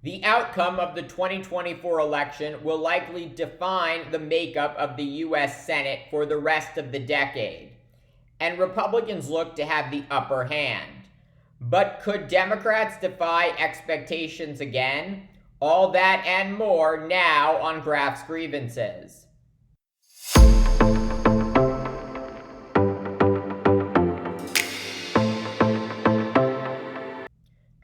The outcome of the 2024 election will likely define the makeup of the U.S. Senate for the rest of the decade, and Republicans look to have the upper hand. But could Democrats defy expectations again? All that and more now on Graf's Grievances.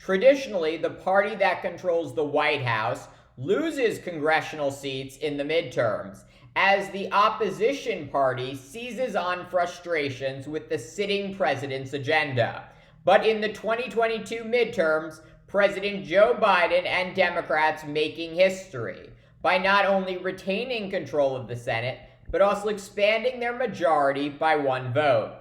Traditionally, the party that controls the White House loses congressional seats in the midterms, as the opposition party seizes on frustrations with the sitting president's agenda. But in the 2022 midterms, President Joe Biden and Democrats making history by not only retaining control of the Senate, but also expanding their majority by one vote.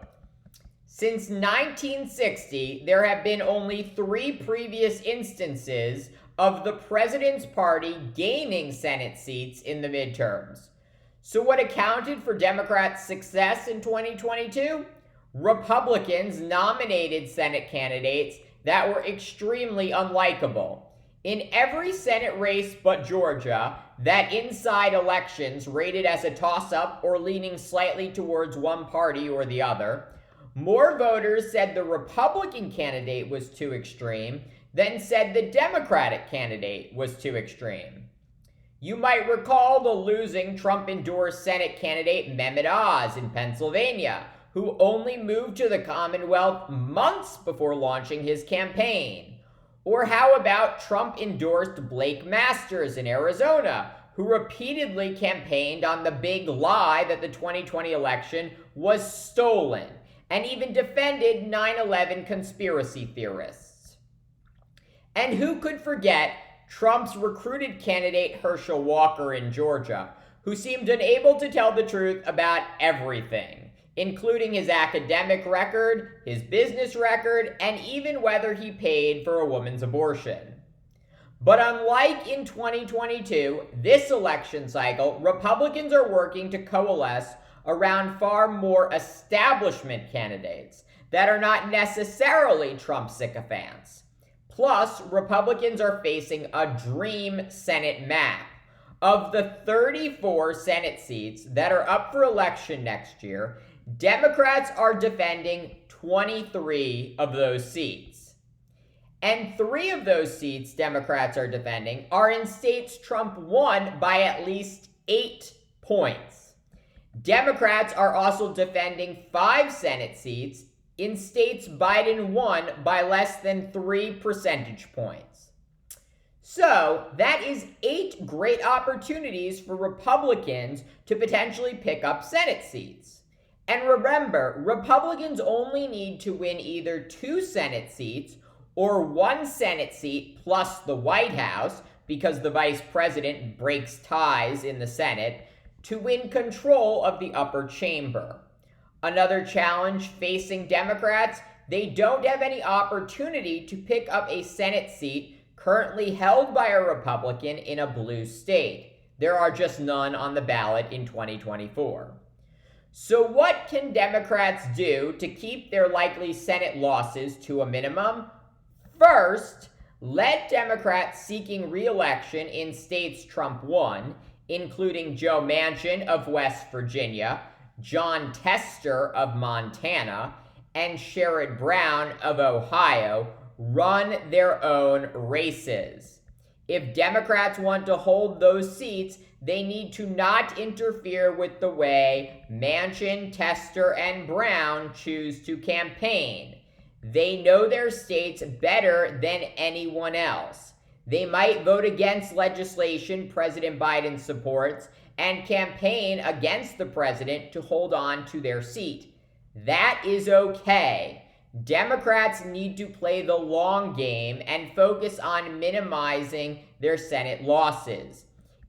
Since 1960, there have been only 3 previous instances of the president's party gaining Senate seats in the midterms. So what accounted for Democrats' success in 2022? Republicans nominated Senate candidates that were extremely unlikable. In every Senate race but Georgia, that inside elections rated as a toss-up or leaning slightly towards one party or the other, more voters said the Republican candidate was too extreme than said the Democratic candidate was too extreme. You might recall the losing Trump-endorsed Senate candidate Mehmet Oz in Pennsylvania, who only moved to the Commonwealth months before launching his campaign. Or how about Trump-endorsed Blake Masters in Arizona, who repeatedly campaigned on the big lie that the 2020 election was stolen, and even defended 9/11 conspiracy theorists. And who could forget Trump's recruited candidate Herschel Walker in Georgia, who seemed unable to tell the truth about everything, including his academic record, his business record, and even whether he paid for a woman's abortion. But unlike in 2022, this election cycle, Republicans are working to coalesce around far more establishment candidates that are not necessarily Trump sycophants. Plus, Republicans are facing a dream Senate map. Of the 34 Senate seats that are up for election next year, Democrats are defending 23 of those seats. And 3 of those seats Democrats are defending are in states Trump won by at least 8 points. Democrats are also defending 5 Senate seats in states Biden won by less than 3 percentage points. So that is 8 great opportunities for Republicans to potentially pick up Senate seats. And remember, Republicans only need to win either 2 Senate seats or 1 Senate seat plus the White House, because the vice president breaks ties in the Senate, to win control of the upper chamber. Another challenge facing Democrats, they don't have any opportunity to pick up a Senate seat currently held by a Republican in a blue state. There are just none on the ballot in 2024. So what can Democrats do to keep their likely Senate losses to a minimum? First, let Democrats seeking re-election in states Trump won, including Joe Manchin of West Virginia, Jon Tester of Montana, and Sherrod Brown of Ohio, run their own races. If Democrats want to hold those seats, they need to not interfere with the way Manchin, Tester, and Brown choose to campaign. They know their states better than anyone else. They might vote against legislation President Biden supports and campaign against the president to hold on to their seat. That is okay. Democrats need to play the long game and focus on minimizing their Senate losses.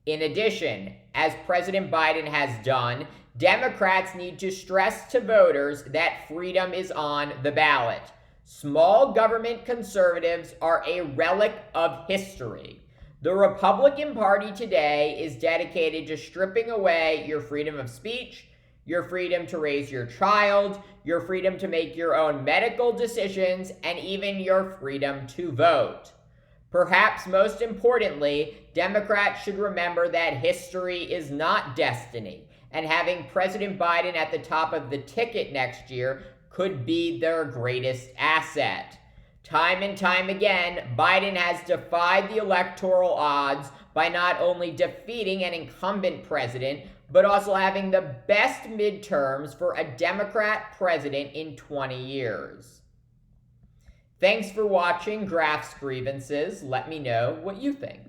In addition, as President Biden has done, Democrats need to stress to voters that freedom is on the ballot. Small government conservatives are a relic of history. The Republican Party today is dedicated to stripping away your freedom of speech, your freedom to raise your child, your freedom to make your own medical decisions, and even your freedom to vote. Perhaps most importantly, Democrats should remember that history is not destiny, and having President Biden at the top of the ticket next year could be their greatest asset. Time and time again, Biden has defied the electoral odds by not only defeating an incumbent president, but also having the best midterms for a Democrat president in 20 years. Thanks for watching Graph's Grievances. Let me know what you think.